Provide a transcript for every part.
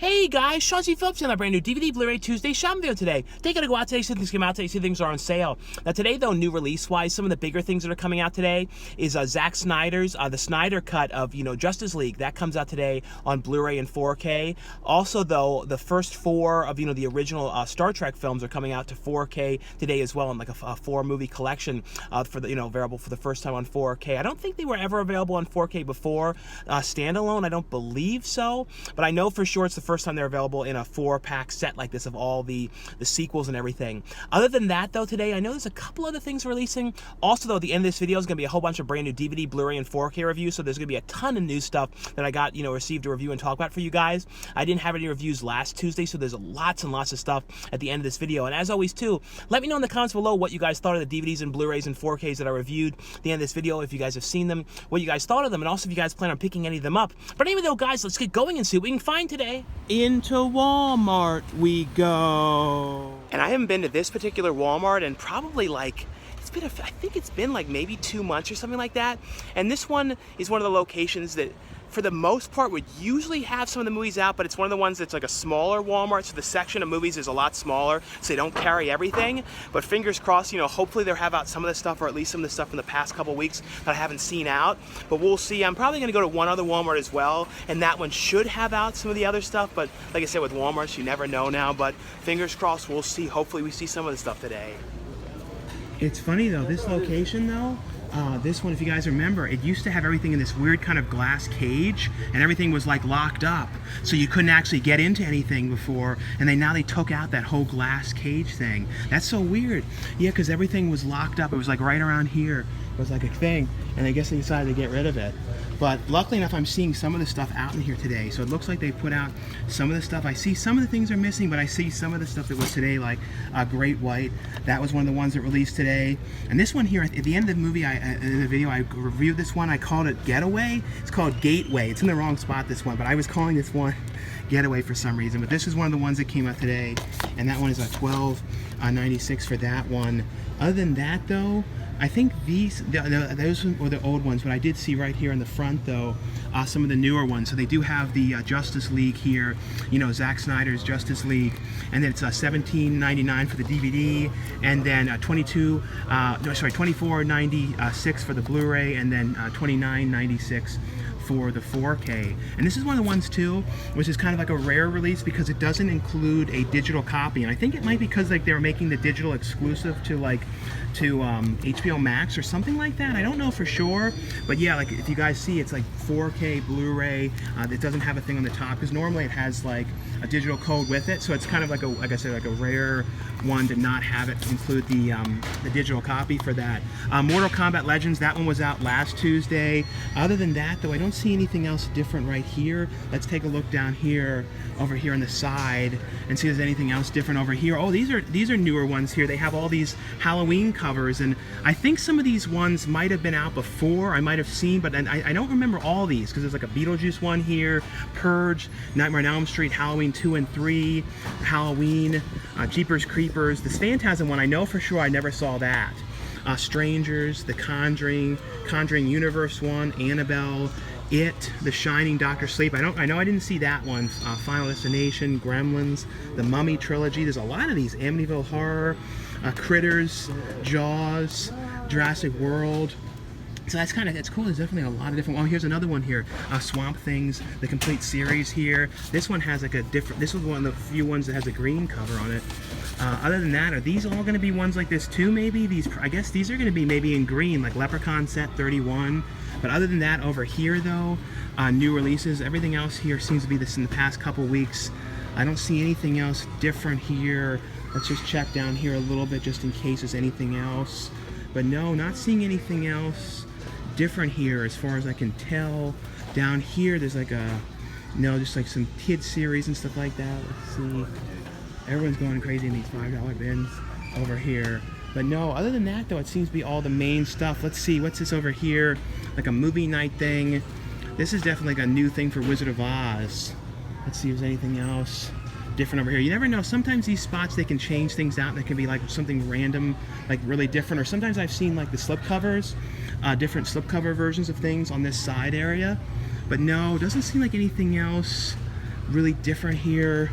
Hey guys, Sean C. Phillips on a brand new DVD Blu-ray Tuesday shopping video today. They gotta go out today, see things come out today, see things are on sale. Now today though, new release-wise, some of the bigger things that are coming out today is Zack Snyder's, the Snyder cut of, Justice League. That comes out today on Blu-ray and 4K. Also though, the first four of, the original Star Trek films are coming out to 4K today as well in like a 4-movie collection for the, available for the first time on 4K. I don't think they were ever available on 4K before. Standalone, I don't believe so, but I know for sure it's the first time they're available in a 4-pack set like this of all the sequels and everything. Other than that though, today I know there's a couple other things releasing. Also though, at the end of this video is going to be a whole bunch of brand new DVD, Blu-ray, and 4K reviews, so there's going to be a ton of new stuff that I got, received a review and talk about for you guys. I didn't have any reviews last Tuesday, so there's lots and lots of stuff at the end of this video. And as always too, let me know in the comments below what you guys thought of the DVDs and Blu-rays and 4Ks that I reviewed at the end of this video, if you guys have seen them, what you guys thought of them, and also if you guys plan on picking any of them up. But anyway though guys, let's get going and see what we can find today. Into Walmart we go. And I haven't been to this particular Walmart and probably like, I think it's been like maybe 2 months or something like that. And this one is one of the locations that for the most part would usually have some of the movies out, but it's one of the ones that's like a smaller Walmart, so the section of movies is a lot smaller, so they don't carry everything. But fingers crossed, hopefully they'll have out some of the stuff, or at least some of the stuff from the past couple weeks that I haven't seen out. But we'll see. I'm probably gonna go to one other Walmart as well, and that one should have out some of the other stuff, but like I said, with Walmarts, you never know now. But fingers crossed, we'll see. Hopefully we see some of the stuff today. It's funny though, this location though, this one, if you guys remember, it used to have everything in this weird kind of glass cage, and everything was like locked up, so you couldn't actually get into anything before. And now they took out that whole glass cage thing. That's so weird. Yeah, because everything was locked up. It was like right around here. It was like a thing, and I guess they decided to get rid of it. But luckily enough, I'm seeing some of the stuff out in here today, so it looks like they put out some of the stuff. I see some of the things are missing, but I see some of the stuff that was today, like Great White. That was one of the ones that released today. And this one here, at the end of the movie, in the video, I reviewed this one. I called it Getaway. It's called Gateway. It's in the wrong spot, this one, but I was calling this one Getaway for some reason. But this is one of the ones that came out today, and that one is $12.96 for that one. Other than that, though, I think those were the old ones, but I did see right here in the front though some of the newer ones. So they do have the Justice League here, Zack Snyder's Justice League, and then it's $17.99 for the DVD, and then $24.96 for the Blu-ray, and then $29.96 for the 4K. And this is one of the ones too, which is kind of like a rare release because it doesn't include a digital copy. And I think it might be because like they were making the digital exclusive to HBO Max or something like that. I don't know for sure, but yeah, like if you guys see, it's like 4K Blu-ray. It doesn't have a thing on the top because normally it has like a digital code with it. So it's kind of like like I said, like a rare one to not have it include the digital copy for that. Mortal Kombat Legends, that one was out last Tuesday. Other than that though, I don't see anything else different right here. Let's take a look down here, over here on the side, and see if there's anything else different over here. Oh, these are newer ones here. They have all these Halloween covers, and I think some of these ones might have been out before. I might have seen, but I don't remember all these because there's like a Beetlejuice one here, Purge, Nightmare on Elm Street, Halloween 2 and 3, Halloween, Jeepers Creepers. This Phantasm one, I know for sure I never saw that. Strangers, The Conjuring, Conjuring Universe one, Annabelle, It, The Shining, Doctor Sleep. I know I didn't see that one. Final Destination, Gremlins, The Mummy trilogy. There's a lot of these. Amityville Horror, Critters, Jaws, Jurassic World. So that's cool. There's definitely a lot of different. Oh, here's another one here. Swamp Things, the complete series here. This one has like a different. This was one of the few ones that has a green cover on it. Other than that, are these all going to be ones like this too? Maybe these. I guess these are going to be maybe in green, like Leprechaun Set 31. But other than that, over here though, new releases. Everything else here seems to be this in the past couple weeks. I don't see anything else different here. Let's just check down here a little bit just in case there's anything else. But no, not seeing anything else different here as far as I can tell. Down here there's like just like some kid series and stuff like that. Let's see. Everyone's going crazy in these $5 bins over here. But no, other than that though, it seems to be all the main stuff. Let's see, what's this over here? Like a movie night thing. This is definitely like a new thing for Wizard of Oz. Let's see if there's anything else different over here. You never know. Sometimes these spots, they can change things out and it can be like something random, like really different. Or sometimes I've seen like the slipcovers, different slipcover versions of things on this side area. But no, it doesn't seem like anything else really different here.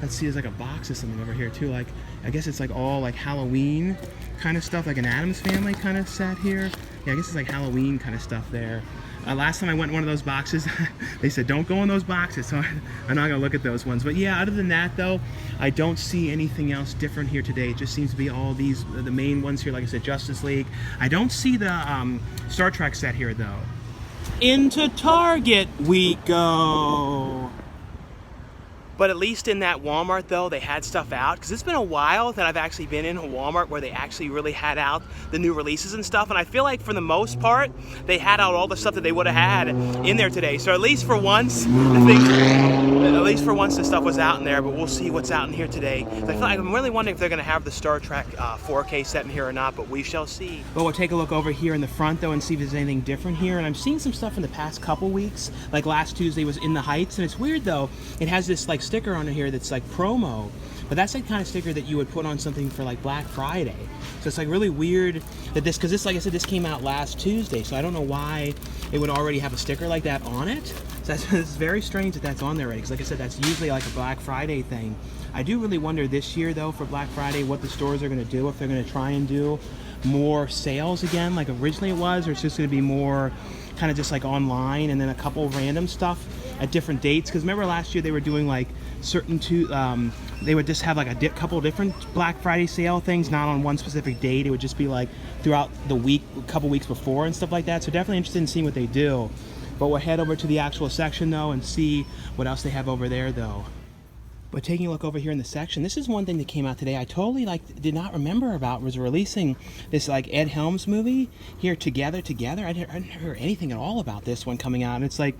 Let's see, there's like a box or something over here too. Like, I guess it's like all like Halloween kind of stuff, like an Addams Family kind of set here. Yeah, I guess it's like Halloween kind of stuff there. Last time I went in one of those boxes, they said don't go in those boxes, so I'm not gonna look at those ones. But yeah, other than that though, I don't see anything else different here today. It just seems to be all these, the main ones here, like I said, Justice League. I don't see the Star Trek set here though. Into Target we go. But at least in that Walmart though, they had stuff out, because it's been a while that I've actually been in a Walmart where they actually really had out the new releases and stuff, and I feel like for the most part they had out all the stuff that they would have had in there today. So at least for once, the stuff was out in there, but we'll see what's out in here today. I feel like I'm really wondering if they're going to have the Star Trek 4K set in here or not, but we shall see. But we'll take a look over here in the front though and see if there's anything different here. And I'm seeing some stuff in the past couple weeks, like last Tuesday was In the Heights, and it's weird though, it has this like sticker on it here that's like promo, but that's the kind of sticker that you would put on something for like Black Friday. So it's like really weird that this, because this, like I said, this came out last Tuesday, so I don't know why it would already have a sticker like that on it. So it's very strange that that's on there already, because like I said, that's usually like a Black Friday thing. I do really wonder this year though for Black Friday what the stores are going to do, if they're going to try and do more sales again like originally it was, or it's just going to be more kind of just like online and then a couple random stuff at different dates. Because remember last year they were doing like certain they would just have like a couple different Black Friday sale things, not on one specific date. It would just be like throughout the week, a couple weeks before and stuff like that. So definitely interested in seeing what they do. But we'll head over to the actual section though and see what else they have over there though. But taking a look over here in the section, this is one thing that came out today I totally did not remember about, was releasing this like Ed Helms movie here, Together. I didn't hear anything at all about this one coming out, and it's like,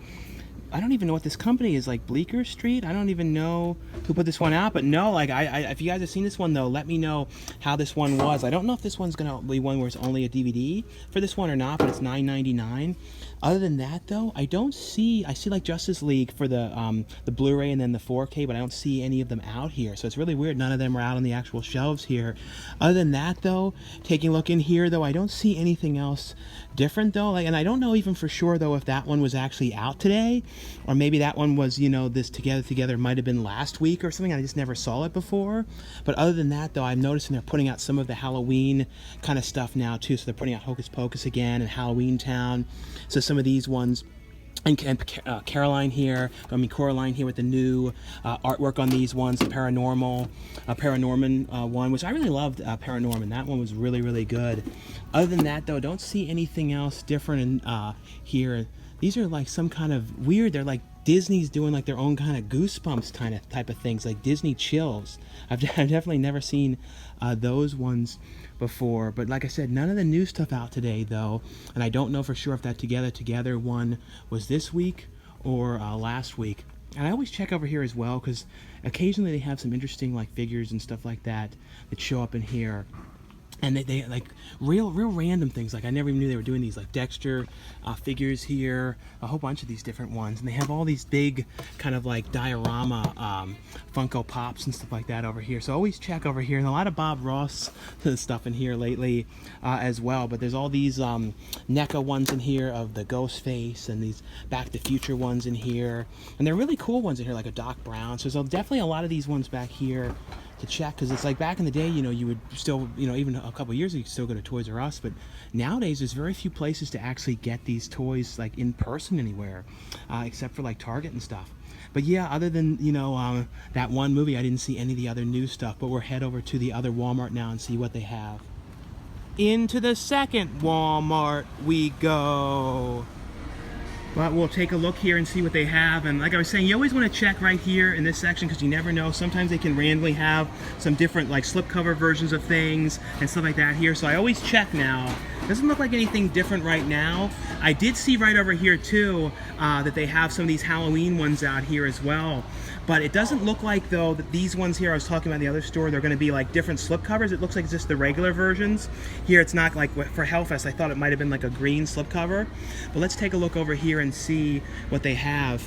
I don't even know what this company is, like Bleecker Street. I don't even know who put this one out, but no, like if you guys have seen this one though, let me know how this one was. I don't know if this one's gonna be one where it's only a DVD for this one or not, but it's $9.99. Other than that though, I see like Justice League for the Blu-ray and then the 4K, but I don't see any of them out here. So it's really weird, none of them are out on the actual shelves here. Other than that though, taking a look in here though, I don't see anything else different though, like, and I don't know even for sure though if that one was actually out today, or maybe that one was, you know, this Together might have been last week or something. I just never saw it before. But other than that though, I'm noticing they're putting out some of the Halloween kind of stuff now too. So they're putting out Hocus Pocus again and Halloween Town. So some of these ones, and Coraline here with the new artwork on these ones, the Paranorman one, which I really loved. Paranorman, that one was really, really good. Other than that though, don't see anything else different in here. These are like some kind of weird, they're like Disney's doing like their own kind of Goosebumps type of things, like Disney Chills. I've definitely never seen those ones before, but like I said, none of the new stuff out today though, and I don't know for sure if that Together one was this week or last week. And I always check over here as well, because occasionally they have some interesting like figures and stuff like that show up in here. And they like real random things. Like I never even knew they were doing these, like Dexter figures here, a whole bunch of these different ones. And they have all these big kind of like diorama Funko Pops and stuff like that over here. So always check over here. And a lot of Bob Ross stuff in here lately as well. But there's all these NECA ones in here of the Ghost Face, and these Back to the Future ones in here. And they're really cool ones in here, like a Doc Brown. So there's definitely a lot of these ones back here to check, because it's like back in the day, you know, you would still, you know, even a couple years ago, you could still go to Toys R Us, but nowadays there's very few places to actually get these toys like in person anywhere, except for like Target and stuff. But yeah, other than, you know, that one movie, I didn't see any of the other new stuff. But we'll head over to the other Walmart now and see what they have. Into the second Walmart we go. But we'll take a look here and see what they have. And like I was saying, you always want to check right here in this section, because you never know. Sometimes they can randomly have some different like slipcover versions of things and stuff like that here. So I always check now. Doesn't look like anything different right now. I did see right over here too that they have some of these Halloween ones out here as well. But it doesn't look like though that these ones here I was talking about in the other store, they're going to be like different slipcovers. It looks like just the regular versions. Here it's not like for Hellfest. I thought it might have been like a green slipcover. But let's take a look over here and see what they have.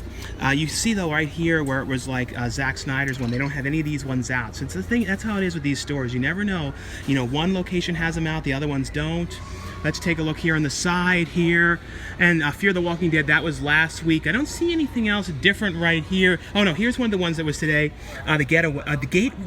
You see though right here where it was like Zack Snyder's one, they don't have any of these ones out. So it's the thing, that's how it is with these stores. You never know. You know, one location has them out, the other ones don't. Let's take a look here on the side here. And Fear the Walking Dead, that was last week. I don't see anything else different right here. Oh no, here's one of the ones that was today. The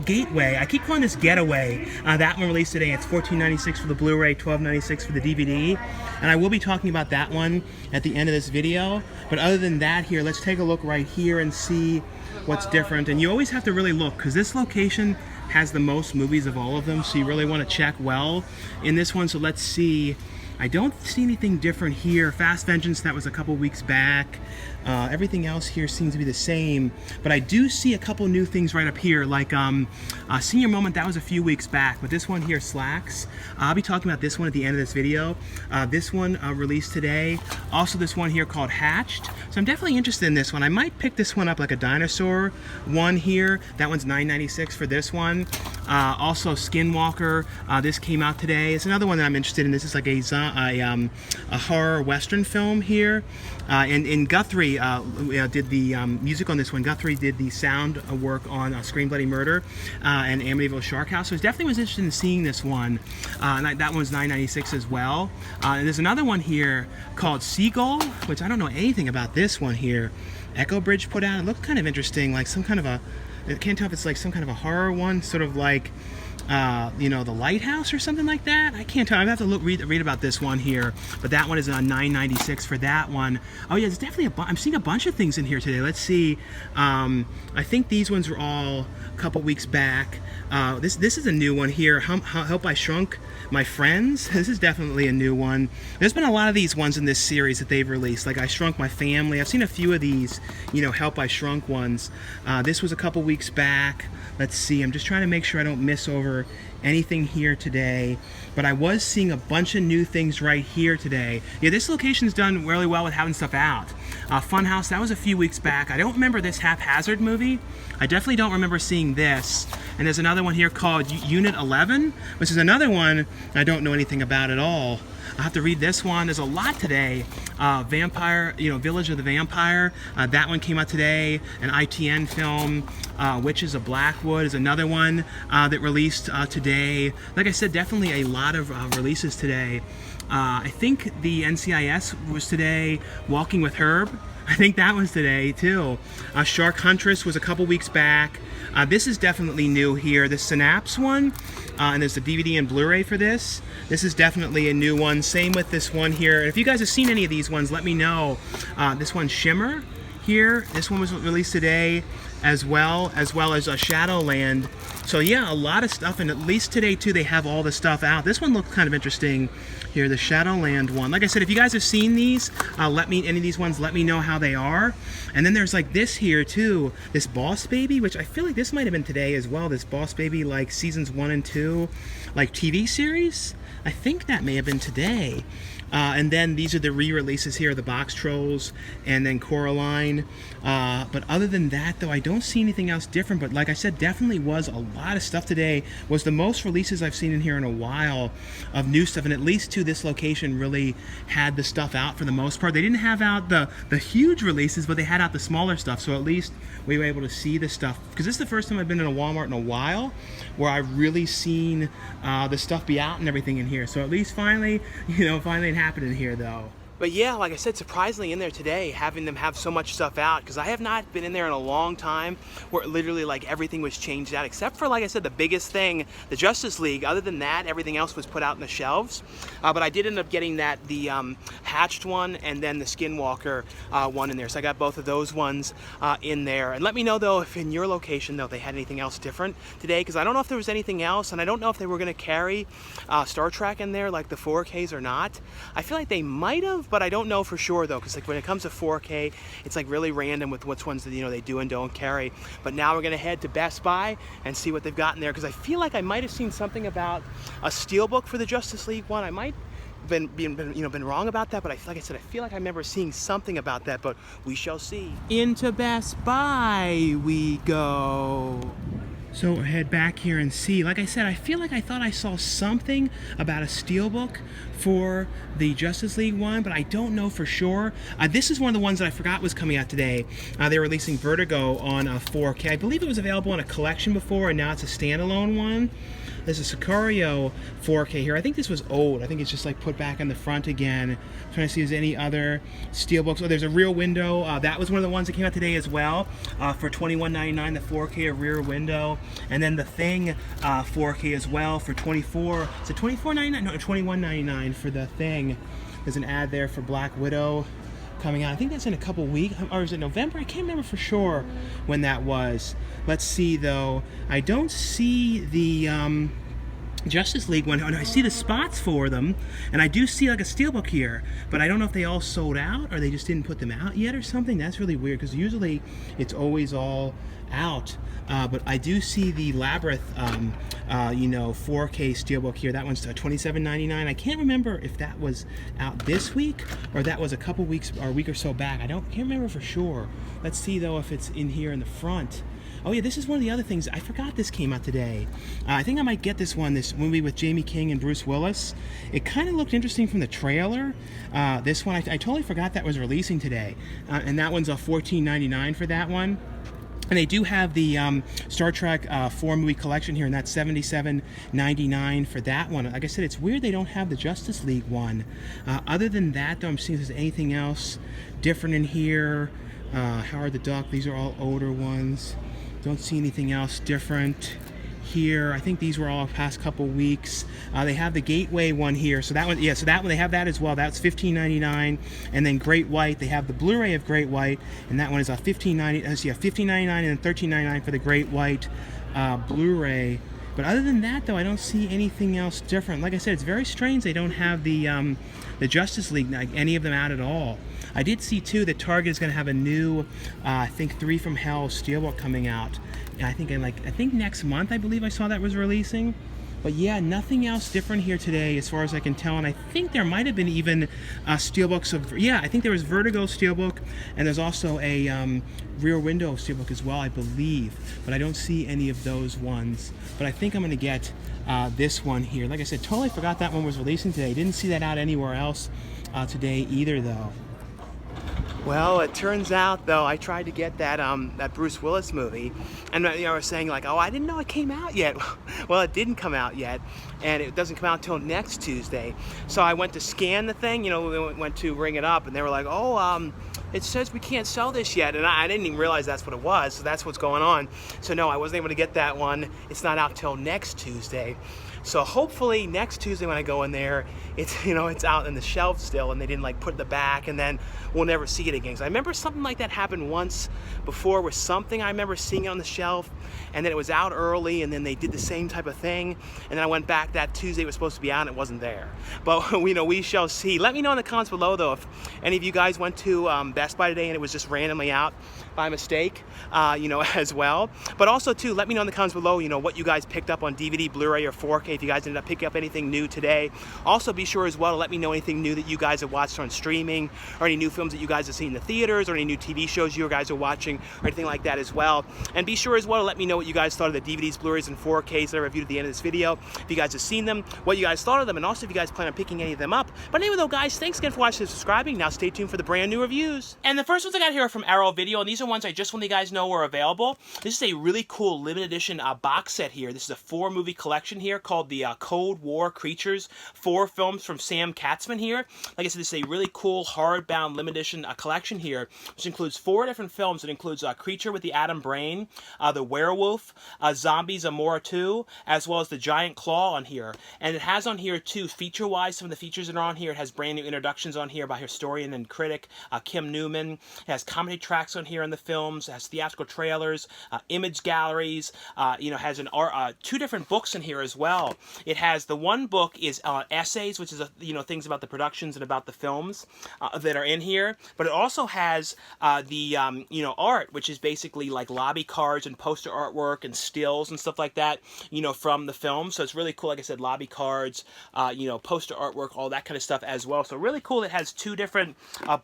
Gateway. I keep calling this Getaway. That one released today. It's $14.96 for the Blu-ray, $12.96 for the DVD. And I will be talking about that one at the end of this video. But other than that here, let's take a look right here and see what's different. And you always have to really look, because this location has the most movies of all of them, so you really want to check well in this one. So let's see. I don't see anything different here. Fast Vengeance, that was a couple weeks back. Everything else here seems to be the same, but I do see a couple new things right up here, like Senior Moment, that was a few weeks back, but this one here, Slaxx, I'll be talking about this one at the end of this video. This one released today. Also this one here called Hatched, so I'm definitely interested in this one. I might pick this one up, like a dinosaur one here. That one's $9.96 for this one. Also Skinwalker, this came out today. It's another one that I'm interested in. This is like a horror western film here. And Guthrie did the music on this one. Guthrie did the sound work on Scream Bloody Murder and Amityville Shark House. So I definitely was interested in seeing this one. And that one's $9.96 as well. And there's another one here called Seagull, which I don't know anything about this one here. Echo Bridge put out. It looked kind of interesting, like some kind of a, I can't tell if it's like some kind of a horror one, sort of like you know, The Lighthouse or something like that. I can't tell. I have to read about this one here, but that one is on $9.96 for that one. Oh yeah, there's definitely I'm seeing a bunch of things in here today. Let's see. I think these ones were all a couple weeks back. This is a new one here. Help I Shrunk My Friends. This is definitely a new one. There's been a lot of these ones in this series that they've released, like I Shrunk My Family. I've seen a few of these, you know, Help I Shrunk ones. This was a couple weeks back. Let's see. I'm just trying to make sure I don't miss over anything here today, but I was seeing a bunch of new things right here today. Yeah, this location's done really well with having stuff out. Funhouse, that was a few weeks back. I don't remember this Haphazard movie. I definitely don't remember seeing this. And there's another one here called Unit 11, which is another one I don't know anything about at all. I'll have to read this one. There's a lot today. Vampire, you know, Village of the Vampire. That one came out today. An ITN film. Witches of Blackwood is another one that released today. Like I said, definitely a lot of releases today. I think the NCIS was today. Walking with Herb, I think that was today too. Shark Huntress was a couple weeks back. This is definitely new here. The Synapse one, and there's the DVD and Blu-ray for this. This is definitely a new one. Same with this one here. And if you guys have seen any of these ones, let me know. This one's Shimmer here. This one was released today as well as Shadowland. So yeah, a lot of stuff, and at least today too they have all the stuff out. This one looked kind of interesting here, the Shadowland one. Like I said, if you guys have seen these, any of these ones, let me know how they are. And then there's like this here too, this Boss Baby, which I feel like this might have been today as well. This Boss Baby, like seasons 1 and 2, like TV series. I think that may have been today. And then these are the re-releases here, the Box Trolls and then Coraline. But other than that, though, I don't see anything else different. But like I said, definitely was a lot of stuff today. Was the most releases I've seen in here in a while of new stuff. And at least to this location really had the stuff out for the most part. They didn't have out the huge releases, but they had out the smaller stuff. So at least we were able to see the stuff. Because this is the first time I've been in a Walmart in a while where I've really seen the stuff be out and everything in here. So at least finally, you know, finally it happened in here though. But yeah, like I said, surprisingly in there today, having them have so much stuff out, because I have not been in there in a long time where literally like everything was changed out, except for, like I said, the biggest thing, the Justice League. Other than that, everything else was put out in the shelves. But I did end up getting the Hatched one and then the Skinwalker one in there. So I got both of those ones in there. And let me know though if in your location though they had anything else different today, because I don't know if there was anything else, and I don't know if they were going to carry Star Trek in there, like the 4Ks or not. I feel like they might have, but I don't know for sure though, because like when it comes to 4K, it's like really random with which ones that, you know, they do and don't carry. But now we're gonna head to Best Buy and see what they've got in there, because I feel like I might have seen something about a Steelbook for the Justice League one. I might been wrong about that, but like I said, I feel like I remember seeing something about that, but we shall see. Into Best Buy we go. So we'll head back here and see. Like I said, I feel like I thought I saw something about a Steelbook for the Justice League one, but I don't know for sure. This is one of the ones that I forgot was coming out today. They're releasing Vertigo on 4K. I believe it was available in a collection before, and now it's a standalone one. There's a Sicario 4K here. I think this was old. I think it's just like put back on the front again. I'm trying to see if there's any other Steelbooks. Oh, there's a Rear Window. That was one of the ones that came out today as well for $21.99, the 4K, a Rear Window. And then the Thing 4K as well for $24. Is it $24.99? No, $21.99 for the Thing. There's an ad there for Black Widow coming out. I think that's in a couple weeks, or is it November? I can't remember for sure when that was. Let's see though. I don't see the Justice League one. I see the spots for them, and I do see like a Steelbook here, but I don't know if they all sold out or they just didn't put them out yet or something. That's really weird because usually it's always all out. But I do see the Labyrinth, you know, 4K Steelbook here. That one's $27.99. I can't remember if that was out this week or that was a couple weeks or a week or so back. Can't remember for sure. Let's see though if it's in here in the front. Oh yeah, this is one of the other things. I forgot this came out today. I think I might get this one, this movie with Jamie King and Bruce Willis. It kind of looked interesting from the trailer. This one, I totally forgot that was releasing today. And that one's $14.99 for that one. And they do have the Star Trek 4 movie collection here, and that's $77.99 for that one. Like I said, it's weird they don't have the Justice League one. Other than that, though, I'm seeing if there's anything else different in here. Howard the Duck, these are all older ones. Don't see anything else different here. I think these were all past couple weeks. They have the Gateway one here, so that one, yeah, so that one, they have that as well. That's $15.99. And then Great White, they have the Blu-ray of Great White, and that one is $15.99 and then $13.99 for the Great White Blu-ray. But other than that, though, I don't see anything else different. Like I said, it's very strange they don't have the Justice League, like any of them out at all. I did see too that Target is going to have a new, I think 3 from Hell Steelbook coming out. And I think next month I believe I saw that was releasing. But yeah, nothing else different here today as far as I can tell. And I think there might have been even Steelbooks of, yeah, I think there was Vertigo Steelbook, and there's also a Rear Window Steelbook as well, I believe. But I don't see any of those ones. But I think I'm going to get this one here. Like I said, totally forgot that one was releasing today. Didn't see that out anywhere else today either, though. Well, it turns out, though, I tried to get that that Bruce Willis movie, and you know, I was saying like, oh, I didn't know it came out yet. Well, it didn't come out yet, and it doesn't come out until next Tuesday. So I went to scan the thing, you know, we went to ring it up, and they were like, oh, it says we can't sell this yet, and I didn't even realize that's what it was. So that's what's going on. So no, I wasn't able to get that one. It's not out till next Tuesday. So hopefully next Tuesday when I go in there, it's, you know, it's out in the shelf still, and they didn't like put it in the back, and then we'll never see it again. So I remember something like that happened once before with something. I remember seeing it on the shelf, and then it was out early, and then they did the same type of thing, and then I went back that Tuesday it was supposed to be out, and it wasn't there. But you know, we shall see. Let me know in the comments below though if any of you guys went to Best Buy today and it was just randomly out by mistake, you know, as well. But also too, let me know in the comments below, you know, what you guys picked up on DVD, Blu-ray, or 4K. If you guys ended up picking up anything new today. Also be sure as well to let me know anything new that you guys have watched on streaming, or any new films that you guys have seen in the theaters, or any new TV shows you guys are watching, or anything like that as well. And be sure as well to let me know what you guys thought of the DVDs, Blu-rays, and 4Ks that I reviewed at the end of this video. If you guys have seen them, what you guys thought of them, and also if you guys plan on picking any of them up. But anyway though, guys, thanks again for watching and subscribing. Now stay tuned for the brand new reviews. And the first ones I got here are from Arrow Video, and these are ones I just want you guys know were available. This is a really cool limited edition box set here. This is a 4-movie collection here called the Cold War Creatures. 4 films from Sam Katzman here. Like I said, this is a really cool hardbound limited edition collection here, which includes 4 different films. It includes Creature with the Atom Brain, The Werewolf, Zombies Amora 2, as well as The Giant Claw on here. And it has on here too, feature-wise, some of the features that are on here. It has brand new introductions on here by historian and critic Kim Newman. It has comedy tracks on here in the films. It has theatrical trailers, image galleries. You know, has 2 different books in here as well. It has, the one book is essays, which is you know, things about the productions and about the films that are in here. But it also has the you know, art, which is basically like lobby cards and poster artwork and stills and stuff like that, you know, from the film. So it's really cool. Like I said, lobby cards, you know, poster artwork, all that kind of stuff as well. So really cool. It has 2 different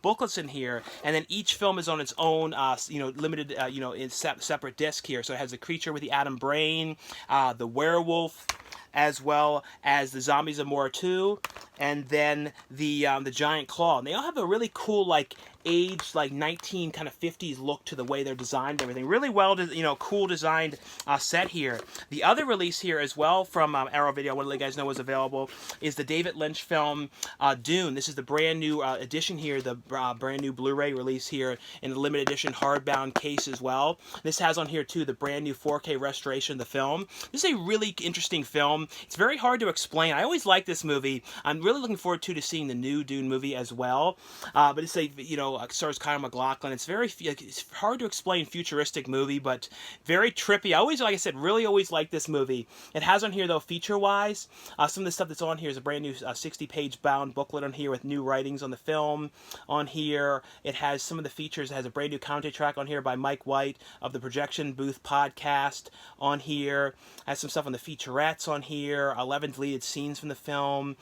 booklets in here, and then each film is on its own limited, in separate disc here. So it has the Creature with the Atom Brain, the Werewolf, as well as the Zombies of Mora 2, and then the Giant Claw. And they all have a really cool, like, aged, like, 19 kind of 50s look to the way they're designed and everything. Really well, cool designed set here. The other release here as well from Arrow Video, I want to let you guys know was available, is the David Lynch film Dune. This is the brand new edition here, the brand new Blu-ray release here in the limited edition hardbound case as well. This has on here too the brand new 4K restoration of the film. This is a really interesting film. It's very hard to explain. I always like this movie. I'm really looking forward to seeing the new Dune movie as well. But it's a, stars MacLachlan. It's very, it's hard to explain, futuristic movie, but very trippy. I always, like I said, really always like this movie. It has on here though, feature-wise, some of the stuff that's on here is a brand new 60-page bound booklet on here with new writings on the film. On here, it has some of the features. It has a brand new commentary track on here by Mike White of the Projection Booth podcast. On here, has some stuff on the featurettes on here. 11 deleted scenes from the film.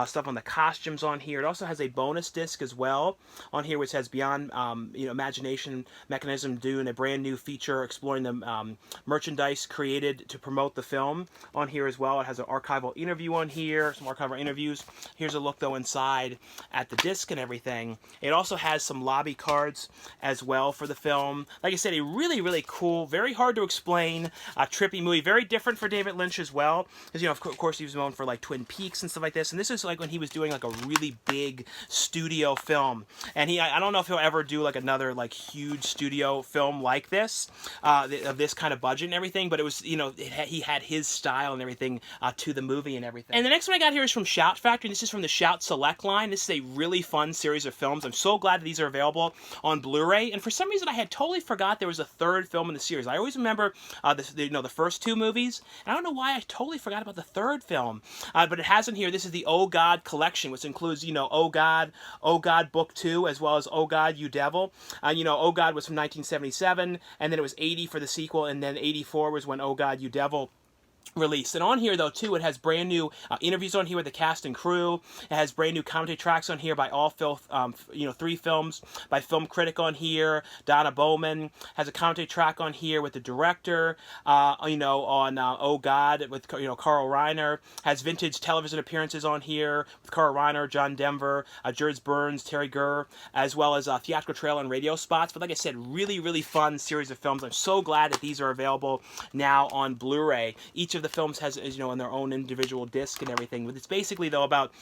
Stuff on the costumes on here. It also has a bonus disc as well on here, which has Beyond Imagination Mechanism Dune, a brand new feature exploring the merchandise created to promote the film on here as well. It has an archival interview on here, some archival interviews. Here's a look though inside at the disc and everything. It also has some lobby cards as well for the film. Like I said, a really, really cool, very hard to explain, trippy movie. Very different for David Lynch as well. Because, of course, he was known for like Twin Peaks and stuff like this. And this is like when he was doing like a really big studio film. And I don't know if he'll ever do like another like huge studio film like this, of this kind of budget and everything. But it was, he had his style and everything to the movie and everything. And the next one I got here is from Shout Factory. This is from the Shout Select line. This is a really fun series of films. I'm so glad that these are available on Blu-ray. And for some reason, I had totally forgot there was a third film in the series. I always remember the first two movies. And I don't know why I totally forgot about the third film. But it has in here, this is the Oh God collection, which includes, Oh God Book 2, as well as Oh God, You Devil. Oh God was from 1977, and then it was 80 for the sequel, and then 84 was when Oh God, You Devil released. And on here though too, it has brand new interviews on here with the cast and crew. It has brand new commentary tracks on here by all 3 films by Film Critic on here. Donna Bowman has a commentary track on here with the director. On Oh God with Carl Reiner. Has vintage television appearances on here with Carl Reiner, John Denver, George Burns, Terry Gurr, as well as theatrical trailer and radio spots. But like I said, really, really fun series of films. I'm so glad that these are available now on Blu-ray. Each of the films has, in their own individual disc and everything. But it's basically though about,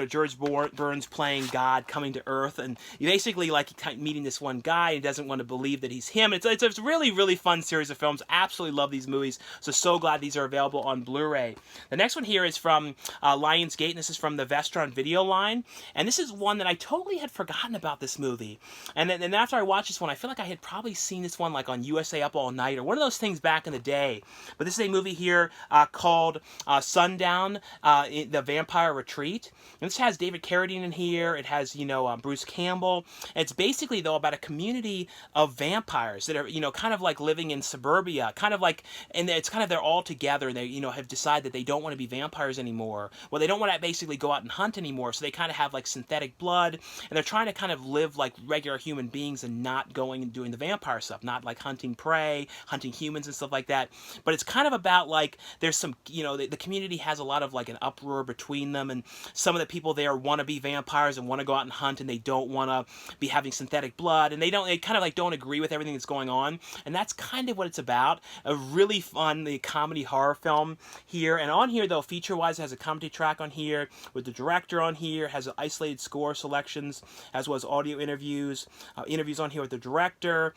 George Burns playing God coming to Earth, and you basically like meeting this one guy and doesn't want to believe that he's him. It's a really, really fun series of films. Absolutely love these movies. So glad these are available on Blu-ray. The next one here is from Lionsgate, and this is from the Vestron video line. And this is one that I totally had forgotten about this movie. And then after I watched this one, I feel like I had probably seen this one like on USA Up All Night or one of those things back in the day. But this is a movie here called Sundown, The Vampire Retreat. And this has David Carradine in here. It has, Bruce Campbell. And it's basically, though, about a community of vampires that are, kind of like living in suburbia, kind of like, and it's kind of they're all together, and they, have decided that they don't want to be vampires anymore. Well, they don't want to basically go out and hunt anymore, so they kind of have like synthetic blood, and they're trying to kind of live like regular human beings and not going and doing the vampire stuff, not like hunting prey, hunting humans and stuff like that. But it's kind of about like, there's some, the community has a lot of like an uproar between them, and some of the people there want to be vampires and want to go out and hunt, and they don't want to be having synthetic blood, and they kind of like don't agree with everything that's going on. And that's kind of what it's about. A really fun comedy horror film here. And on here though, feature wise, it has a comedy track on here with the director on here, has an isolated score selections, as well as audio interviews, interviews on here with the director,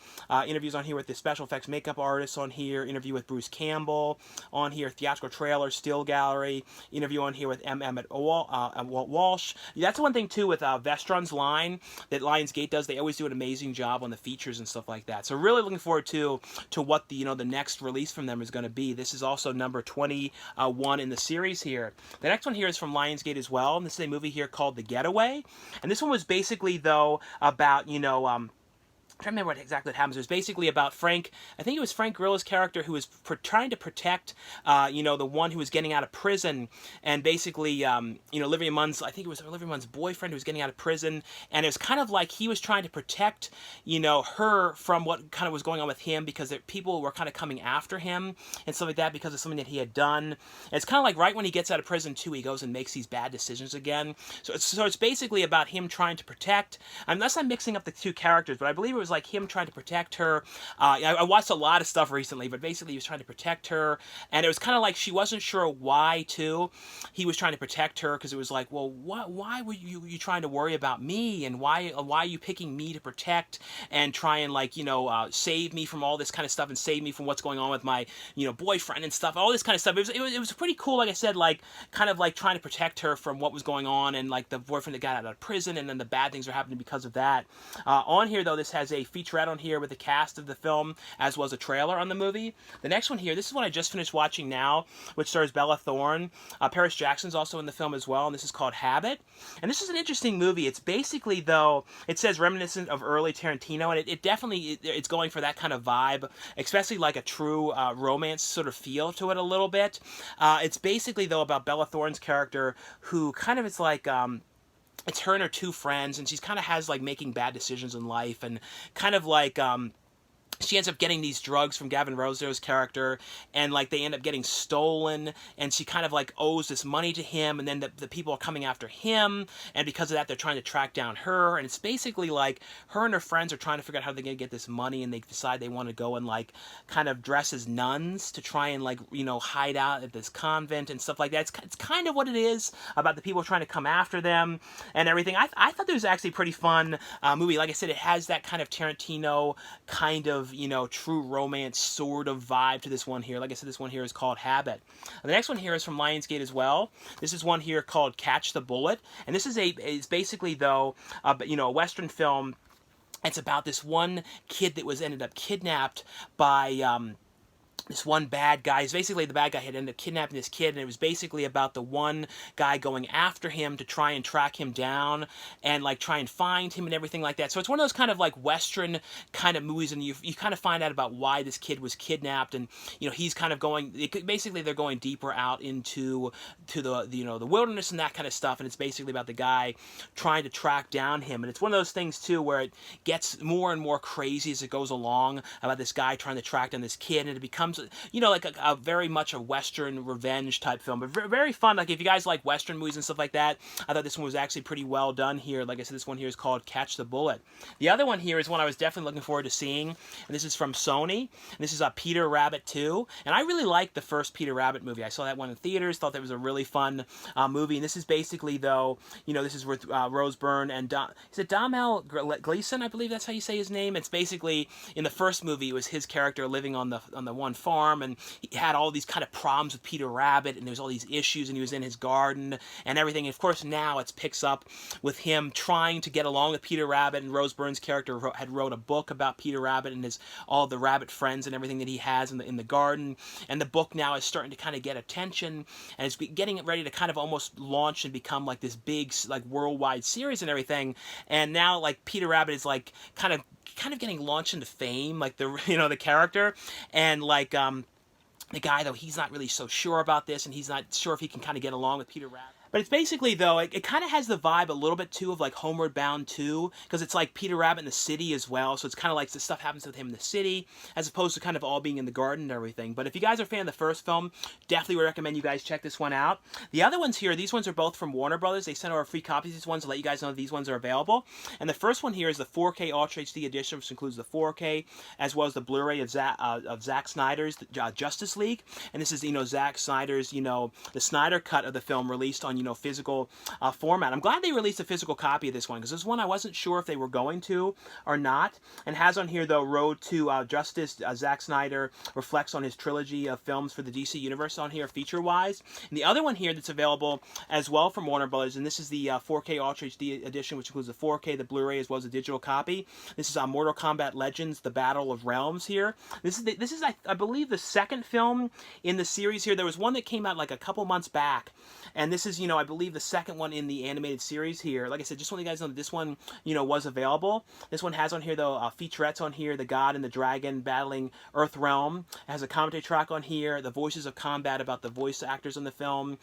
interviews on here with the special effects makeup artists on here, interview with Bruce Campbell on here, theatrical trailer, still gallery, interview on here with Emmett Walsh. That's one thing too with Vestron's line that Lionsgate does. They always do an amazing job on the features and stuff like that. So really looking forward to what the the next release from them is going to be. This is also number 21 in the series here. The next one here is from Lionsgate as well, and this is a movie here called The Getaway. And this one was basically though about I don't remember exactly what happens. It was basically about Frank. I think it was Frank Grilla's character who was trying to protect, the one who was getting out of prison, and basically, Olivia Munn's. I think it was Olivia Munn's boyfriend who was getting out of prison, and it was kind of like he was trying to protect, her from what kind of was going on with him because people were kind of coming after him and stuff like that because of something that he had done. And it's kind of like right when he gets out of prison too, he goes and makes these bad decisions again. So it's basically about him trying to protect. Unless I'm mixing up the two characters, but I believe it was like him trying to protect her. I watched a lot of stuff recently, but basically he was trying to protect her, and it was kind of like she wasn't sure why too. He was trying to protect her because it was like, well, why were you trying to worry about me, and why are you picking me to protect and try and save me from all this kind of stuff and save me from what's going on with my boyfriend and stuff, all this kind of stuff. It was pretty cool, like I said, kind of trying to protect her from what was going on, and the boyfriend that got out of prison, and then the bad things are happening because of that. On here though, this has a featurette on here with the cast of the film, as well as a trailer on the movie. The next one here, this is one I just finished watching now, which stars Bella Thorne. Paris Jackson's also in the film as well, and this is called Habit. And this is an interesting movie. It's basically, though, it says reminiscent of early Tarantino, and it definitely, it's going for that kind of vibe, especially like a true romance sort of feel to it a little bit. It's basically, though, about Bella Thorne's character, who kind of is like, it's her and her two friends, and she's kind of has making bad decisions in life, and kind of she ends up getting these drugs from Gavin Rosdale's character, and they end up getting stolen, and she kind of owes this money to him, and then the people are coming after him, and because of that they're trying to track down her, and it's basically her and her friends are trying to figure out how they're going to get this money, and they decide they want to go and kind of dress as nuns to try and hide out at this convent and stuff like that. It's kind of what it is about the people trying to come after them and everything. I thought it was actually a pretty fun movie. Like I said, it has that kind of Tarantino kind of true romance sort of vibe to this one here. Like I said, this one here is called Habit. The next one here is from Lionsgate as well. This is one here called Catch the Bullet, and this is basically, though, a Western film. It's about this one kid that ended up kidnapped by this one bad guy. He's basically the bad guy had ended up kidnapping this kid, and it was basically about the one guy going after him to try and track him down and try and find him and everything like that. So it's one of those kind of Western kind of movies, and you kind of find out about why this kid was kidnapped, and he's kind of basically they're going deeper out into the wilderness and that kind of stuff, and it's basically about the guy trying to track down him. And it's one of those things too where it gets more and more crazy as it goes along about this guy trying to track down this kid, and it becomes a very much a Western revenge type film, but very fun. If you guys like Western movies and stuff like that, I thought this one was actually pretty well done here. Like I said, this one here is called Catch the Bullet. The other one here is one I was definitely looking forward to seeing, and this is from Sony, and this is Peter Rabbit 2, and I really liked the first Peter Rabbit movie. I saw that one in theaters, thought that was a really fun movie, and this is basically, though, this is with Rose Byrne and is it Domhnall Gleeson? I believe that's how you say his name. It's basically, in the first movie, it was his character living on the one farm, and he had all these kind of problems with Peter Rabbit, and there was all these issues, and he was in his garden and everything. And of course now it picks up with him trying to get along with Peter Rabbit, and Rose Byrne's character had wrote a book about Peter Rabbit and all the rabbit friends and everything that he has in the garden, and the book now is starting to kind of get attention, and it's getting ready to kind of almost launch and become this big worldwide series and everything. And now Peter Rabbit is kind of getting launched into fame, the character, and the guy, though, he's not really so sure about this, and he's not sure if he can kind of get along with Peter Rabbit. But it's basically, though, it kind of has the vibe a little bit, too, of Homeward Bound 2, because it's Peter Rabbit in the city as well, so it's kind of the stuff happens with him in the city, as opposed to kind of all being in the garden and everything. But if you guys are a fan of the first film, definitely would recommend you guys check this one out. The other ones here, these ones are both from Warner Brothers. They sent over free copies of these ones to let you guys know that these ones are available. And the first one here is the 4K Ultra HD edition, which includes the 4K, as well as the Blu-ray of Zack Snyder's Justice League. And this is, Zack Snyder's, the Snyder cut of the film released on, physical format. I'm glad they released a physical copy of this one, because this one I wasn't sure if they were going to or not, and has on here, though, Road to Justice. Zack Snyder reflects on his trilogy of films for the DC Universe on here, feature-wise. And the other one here that's available as well from Warner Brothers, and this is the 4K Ultra HD edition, which includes the 4K, the Blu-ray, as well as the digital copy. This is Mortal Kombat Legends, The Battle of Realms here. This is I believe, the second film in the series here. There was one that came out a couple months back, and this is, you know, I believe the second one in the animated series here. Like I said, just want you guys know that this one, you know, was available. This one has on here, though, featurettes on here, the God and the Dragon battling Earthrealm. It has a commentary track on here, the voices of combat about the voice actors in the film.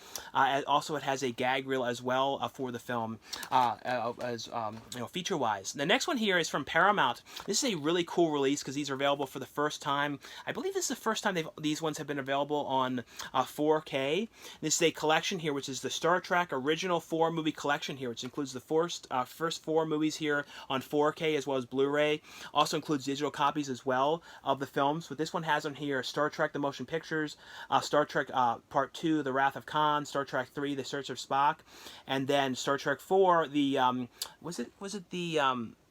Also, it has a gag reel as well for the film, as you know, feature-wise. The next one here is from Paramount. This is a really cool release because these are available for the first time. I believe this is the first time these ones have been available on 4K. This is a collection here, which is the Star Trek original 4-movie collection here, which includes the first 4 movies here on 4K as well as Blu-ray. Also includes digital copies as well of the films. But this one has on here Star Trek: The Motion Pictures, Star Trek Part 2: The Wrath of Khan, Star Trek 3: The Search of Spock, and then Star Trek 4: the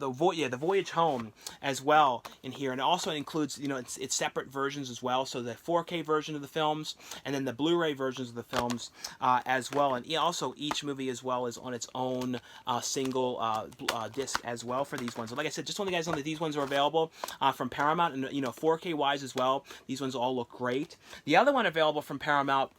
the Voyage Home as well in here. And also it includes, you know, it's separate versions as well. So the 4K version of the films and then the Blu-ray versions of the films as well. And also each movie as well is on its own single disc as well for these ones. So like I said, just want you guys to know that these ones are available from Paramount, and you know, 4K wise as well. These ones all look great. The other one available from Paramount,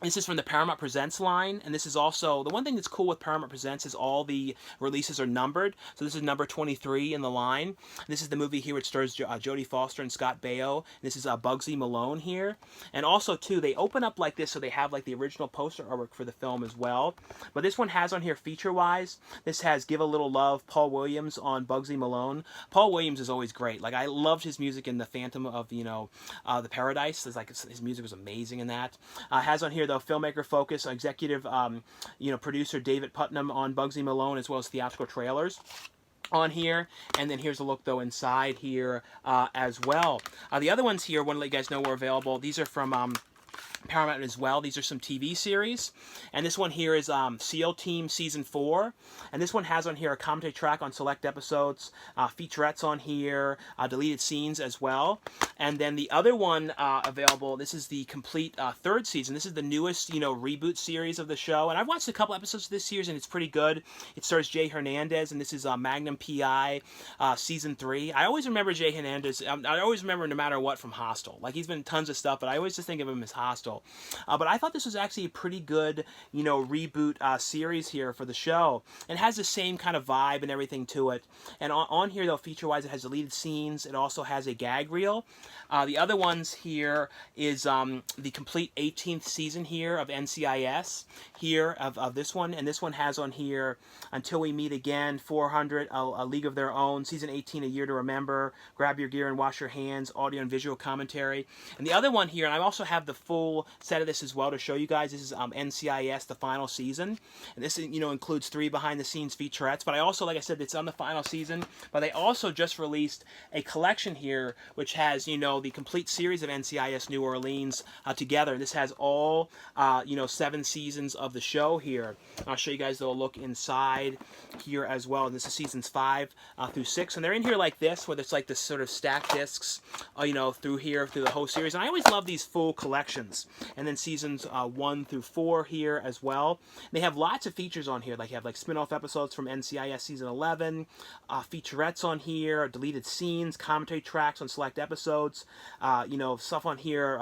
this is from the Paramount Presents line, and this is also, the one thing that's cool with Paramount Presents is all the releases are numbered. So this is number 23 in the line. This is the movie here which stars Jodie Foster and Scott Baio. This is Bugsy Malone here. And also, too, they open up like this, so they have like the original poster artwork for the film as well. But this one has on here feature-wise, this has Give a Little Love, Paul Williams on Bugsy Malone. Paul Williams is always great. Like, I loved his music in The Phantom of, you know, the Paradise. It's like, his music was amazing in that. Has on here, though, filmmaker focus, executive, you know, producer David Putnam on Bugsy Malone, as well as theatrical trailers on here. And then here's a look, though, inside here as well. The other ones here, I want to let you guys know were available. These are from Paramount as well. These are some TV series, and this one here is SEAL Team Season 4, and this one has on here a commentary track on select episodes, featurettes on here, deleted scenes as well. And then the other one available, this is the complete third season. This is the newest, you know, reboot series of the show, and I've watched a couple episodes of this series, and it's pretty good. It stars Jay Hernandez, and this is Magnum PI Season 3. I always remember Jay Hernandez. I always remember no matter what from Hostel. Like, he's been in tons of stuff, but I always just think of him as Hostel. But I thought this was actually a pretty good, you know, reboot series here for the show. And it has the same kind of vibe and everything to it. And on here, though, feature-wise, it has deleted scenes. It also has a gag reel. The other ones here is the complete 18th season here of NCIS here of this one. And this one has on here Until We Meet Again, 400, A League of Their Own, Season 18, A Year to Remember, Grab Your Gear and Wash Your Hands, audio and visual commentary. And the other one here, and I also have the full set of this as well to show you guys. This is NCIS, the final season, and this, you know, includes 3 behind-the-scenes featurettes. But I also, like I said, it's on the final season. But they also just released a collection here, which has, you know, the complete series of NCIS New Orleans together. This has all, you know, 7 seasons of the show here. I'll show you guys, though, a look inside here as well. And this is seasons 5 through 6, and they're in here like this, where it's like this sort of stacked discs, you know, through here through the whole series. And I always love these full collections. And then seasons 1 through 4 here as well. They have lots of features on here. Like, you have like spin-off episodes from NCIS season 11, featurettes on here, deleted scenes, commentary tracks on select episodes, you know, stuff on here,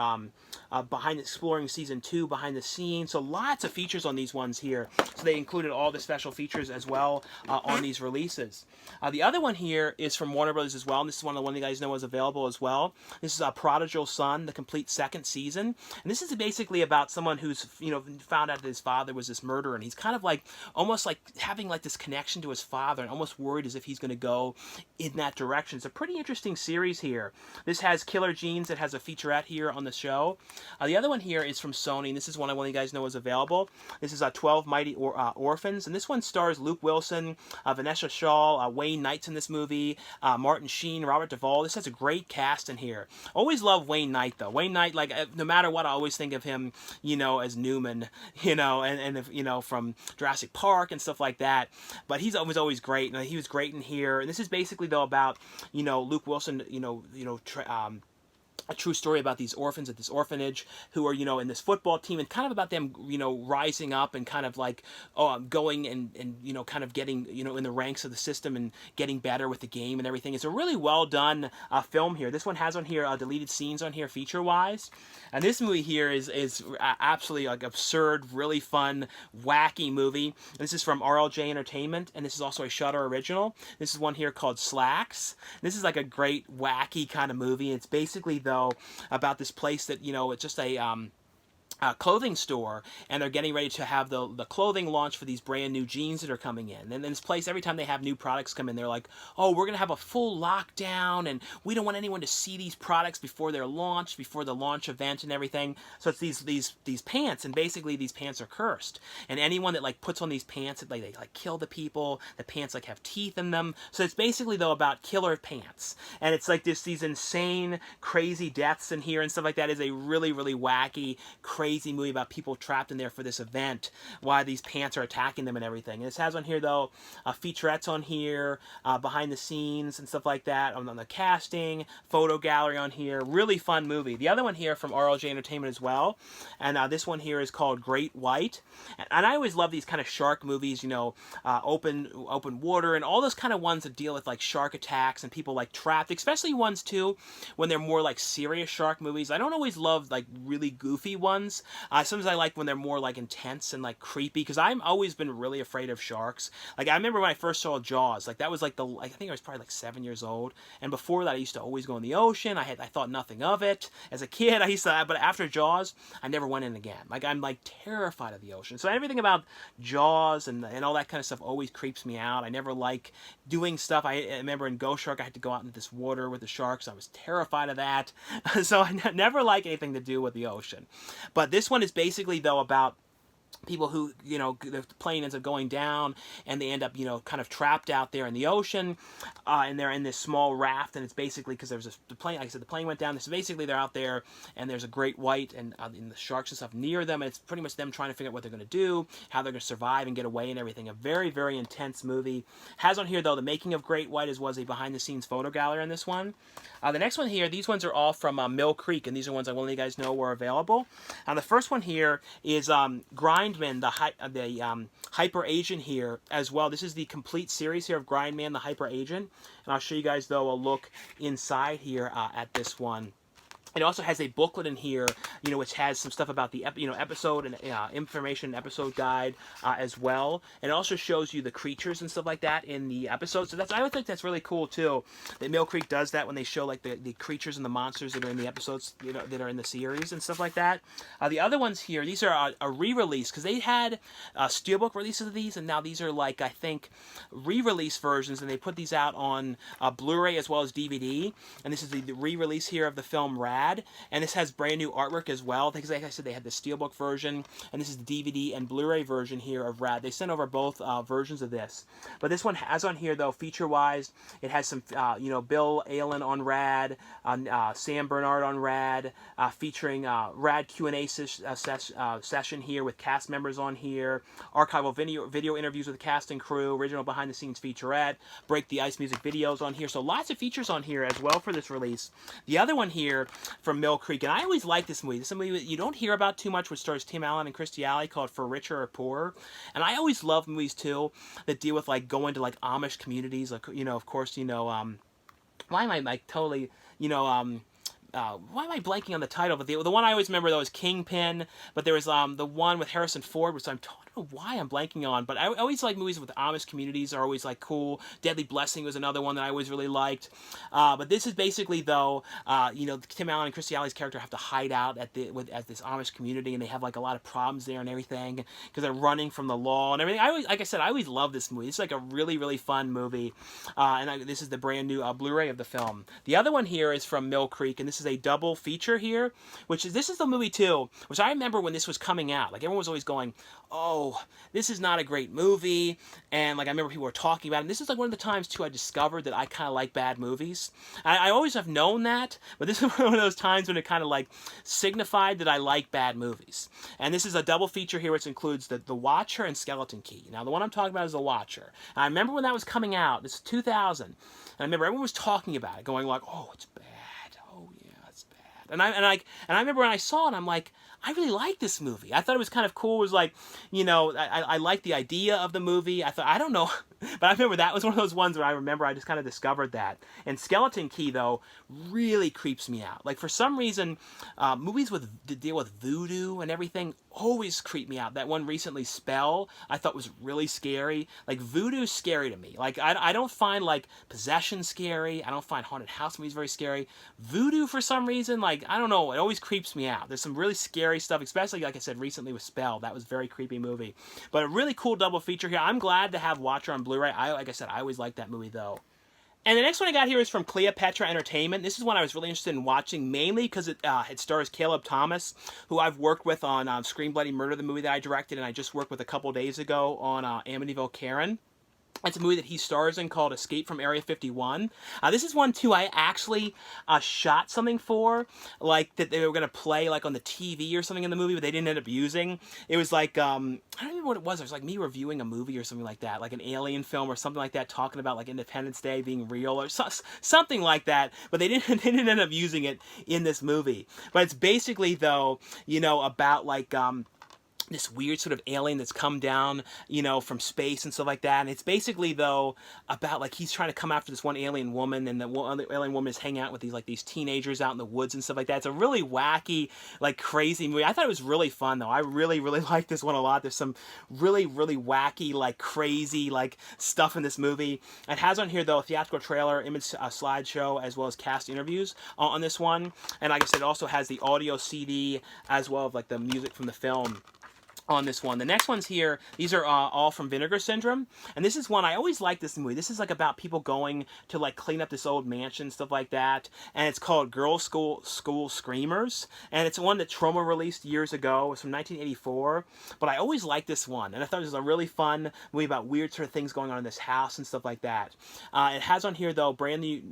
behind exploring season 2, behind the scenes. So lots of features on these ones here. So they included all the special features as well on these releases. The other one here is from Warner Brothers as well. And this is one of the ones you guys know is available as well. This is Prodigal Son, the complete 2nd season. And this is basically about someone who's, you know, found out that his father was this murderer, and he's kind of like almost like having like this connection to his father, and almost worried as if he's going to go in that direction. It's a pretty interesting series here. This has Killer Genes. It has a featurette here on the show. The other one here is from Sony, and this is one I want you guys know is available. This is 12 Mighty Orphans, and this one stars Luke Wilson, Vanessa Shaw, Wayne Knight's in this movie, Martin Sheen, Robert Duvall. This has a great cast in here. Always love Wayne Knight, though. Wayne Knight, like, no matter what, I always think of him, you know, as Newman, you know, and if, you know, from Jurassic Park and stuff like that. But he's always great, and he was great in here. And this is basically, though, about, you know, Luke Wilson, a true story about these orphans at this orphanage who are, in this football team, and kind of about them, rising up and kind of like going and kind of getting, in the ranks of the system and getting better with the game and everything. It's a really well done film here. This one has on here deleted scenes on here feature wise. And this movie here is absolutely like absurd, really fun, wacky movie. And this is from RLJ Entertainment, and this is also a Shudder original. This is one here called Slaxx. This is like a great, wacky kind of movie. It's basically, though, about this place that, it's just a clothing store, and they're getting ready to have the clothing launch for these brand new jeans that are coming in. And then this place, every time they have new products come in, they're like, oh, we're gonna have a full lockdown, and we don't want anyone to see these products before they're launched, before the launch event and everything. So it's these pants, and basically these pants are cursed, and anyone that like puts on these pants, they like kill the people. The pants like have teeth in them. So it's basically, though, about killer pants, and it's like these insane, crazy deaths in here and stuff like that. Is a really, really wacky, crazy movie about people trapped in there for this event, why these pants are attacking them and everything. And this has on here, though, featurettes on here, behind the scenes and stuff like that, on the casting, photo gallery on here. Really fun movie. The other one here from RLJ Entertainment as well, and this one here is called Great White. And I always love these kind of shark movies, open water, and all those kind of ones that deal with like shark attacks and people like trapped, especially ones too when they're more like serious shark movies. I don't always love like really goofy ones. Sometimes I like when they're more like intense and like creepy, because I've always been really afraid of sharks. Like I remember when I first saw Jaws, like that was like I think I was probably like 7 years old, and before that I used to always go in the ocean. I thought nothing of it as a kid. But after Jaws, I never went in again. Like I'm like terrified of the ocean. So everything about Jaws and all that kind of stuff always creeps me out. I never like doing stuff. I remember in Ghost Shark I had to go out into this water with the sharks. I was terrified of that. So I never like anything to do with the ocean. But this one is basically, though, about people who, the plane ends up going down, and they end up, kind of trapped out there in the ocean, and they're in this small raft, and it's basically because there's the plane, like I said, the plane went down, so basically they're out there, and there's a great white, and the sharks and stuff near them, and it's pretty much them trying to figure out what they're going to do, how they're going to survive and get away and everything. A very, very intense movie. Has on here, though, the making of Great White, as was a behind-the-scenes photo gallery on this one. The next one here, these ones are all from Mill Creek, and these are ones I want to let you guys know were available. The first one here is Grindman, the Hyper Agent here as well. This is the complete series here of Grindman, the Hyper Agent. And I'll show you guys, though, a look inside here at this one. It also has a booklet in here, which has some stuff about the episode and information, episode guide as well. And it also shows you the creatures and stuff like that in the episode. So I would think that's really cool too. That Mill Creek does that when they show like the creatures and the monsters that are in the episodes, that are in the series and stuff like that. The other ones here, these are a re-release, because they had Steelbook releases of these, and now these are like, I think, re-release versions, and they put these out on Blu-ray as well as DVD. And this is the re-release here of the film Rad. And this has brand new artwork as well, because like I said, they had the Steelbook version, and this is the DVD and Blu-ray version here of Rad. They sent over both versions of this, but this one has on here, though, feature-wise, it has some, Bill Aylen on Rad, Sam Bernard on Rad, featuring Rad Q&A session here with cast members on here, archival video interviews with the cast and crew, original behind-the-scenes featurette, Break the Ice music videos on here. So lots of features on here as well for this release. The other one here from Mill Creek, and I always like this movie. This is a movie that you don't hear about too much, which stars Tim Allen and Kirstie Alley, called For Richer or Poorer. And I always love movies too that deal with like going to like Amish communities, like of course, why am I like totally, why am I blanking on the title? But the one I always remember, though, is Kingpin. But there was the one with Harrison Ford, which I don't know why I'm blanking on. But I always like movies with Amish communities, are always like cool. Deadly Blessing was another one that I always really liked. But this is basically, though, Tim Allen and Kirstie Alley's character have to hide out at this Amish community, and they have like a lot of problems there and everything because they're running from the law and everything. Like I said, I always love this movie. It's like a really, really fun movie. This is the brand new Blu-ray of the film. The other one here is from Mill Creek, and this is a double feature here, this is the movie too, which I remember when this was coming out, like everyone was always going, oh, this is not a great movie, and like I remember people were talking about it, and this is like one of the times too I discovered that I kind of like bad movies. I always have known that, but this is one of those times when it kind of like signified that I like bad movies. And this is a double feature here, which includes the Watcher and Skeleton Key. Now the one I'm talking about is the Watcher. And I remember when that was coming out, this is 2000, and I remember everyone was talking about it, going like, oh, it's bad. And I remember when I saw it, I'm like, I really like this movie. I thought it was kind of cool. It was like, you know, I liked the idea of the movie. I thought, I don't know, but I remember that was one of those ones where I remember I just kind of discovered that. And Skeleton Key, though, really creeps me out. Like, for some reason, movies that deal with voodoo and everything always creep me out. That one recently, Spell, I thought was really scary. Like, voodoo's scary to me. Like, I don't find, like, possession scary. I don't find haunted house movies very scary. Voodoo, for some reason, like, I don't know, it always creeps me out. There's some really scary stuff, especially, like I said, recently with Spell. That was a very creepy movie. But a really cool double feature here. I'm glad to have Watcher on Blu-ray. Like I said, I always liked that movie, though. And the next one I got here is from Cleopatra Entertainment. This is one I was really interested in watching, mainly because it stars Caleb Thomas, who I've worked with on Scream Bloody Murder, the movie that I directed, and I just worked with a couple days ago on Amityville Karen. It's a movie that he stars in called Escape from Area 51. This is one, too, I actually shot something for, like, that they were going to play, like, on the TV or something in the movie, but they didn't end up using. It was like, I don't remember what it was. It was like me reviewing a movie or something like that, like an alien film or something like that, talking about, like, Independence Day being real or something like that, but they didn't end up using it in this movie. But it's basically, though, you know, about, like, this weird sort of alien that's come down, you know, from space and stuff like that. And it's basically, though, about, like, he's trying to come after this one alien woman, and the other alien woman is hanging out with these teenagers out in the woods and stuff like that. It's a really wacky, like, crazy movie. I thought it was really fun, though. I really, really like this one a lot. There's some really, really wacky, like, crazy, like, stuff in this movie. It has on here, though, a theatrical trailer, image slideshow, as well as cast interviews on this one. And like I said, it also has the audio CD, as well as, like, the music from the film on this one. The next ones here, these are all from Vinegar Syndrome, and this is one, I always like this movie. This is like about people going to like clean up this old mansion, stuff like that, and it's called Girls School Screamers, and it's one that Troma released years ago. It's from 1984, but I always liked this one, and I thought it was a really fun movie about weird sort of things going on in this house and stuff like that. It has on here, though, brand new,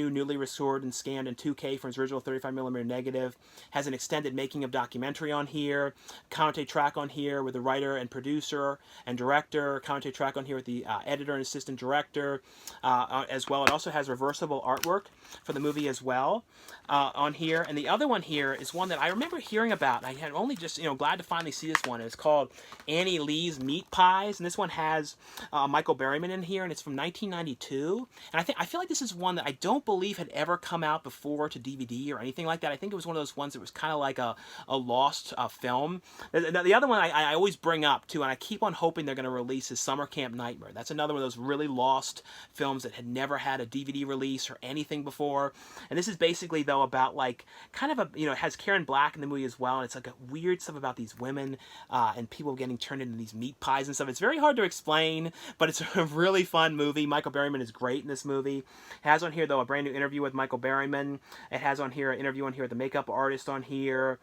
newly restored and scanned in 2K from its original 35mm negative. Has an extended making of documentary on here, commentary track on here with the writer and producer and director, commentary track on here with the editor and assistant director as well. It also has reversible artwork for the movie as well on here. And the other one here is one that I remember hearing about. I had only just, glad to finally see this one. It's called Annie Lee's Meat Pies, and this one has Michael Berryman in here, and it's from 1992. And I feel like this is one that I don't believe had ever come out before to DVD or anything like that. I think it was one of those ones that was kind of like a lost film. The other one I always bring up, too, and I keep on hoping they're going to release, is Summer Camp Nightmare. That's another one of those really lost films that had never had a DVD release or anything before. And this is basically, though, about, like, kind of a, it has Karen Black in the movie as well, and it's like a weird stuff about these women and people getting turned into these meat pies and stuff. It's very hard to explain, but it's a really fun movie. Michael Berryman is great in this movie. It has on here, though, a brand new interview with Michael Berryman. It has on here an interview on here with the makeup artist on here,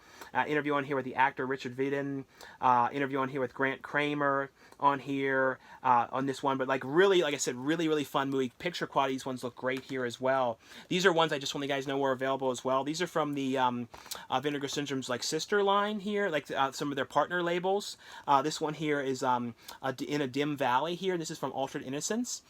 interview on here with the actor Richard Vidin, interview on here with Grant Kramer on here on this one. But like, really, like I said, really, really fun movie. Picture quality, these ones look great here as well. These are ones I just want you guys know were available as well. These are from the Vinegar Syndrome's like sister line here, like some of their partner labels. This one here is In a Dim Valley here. This is from Altered Innocence.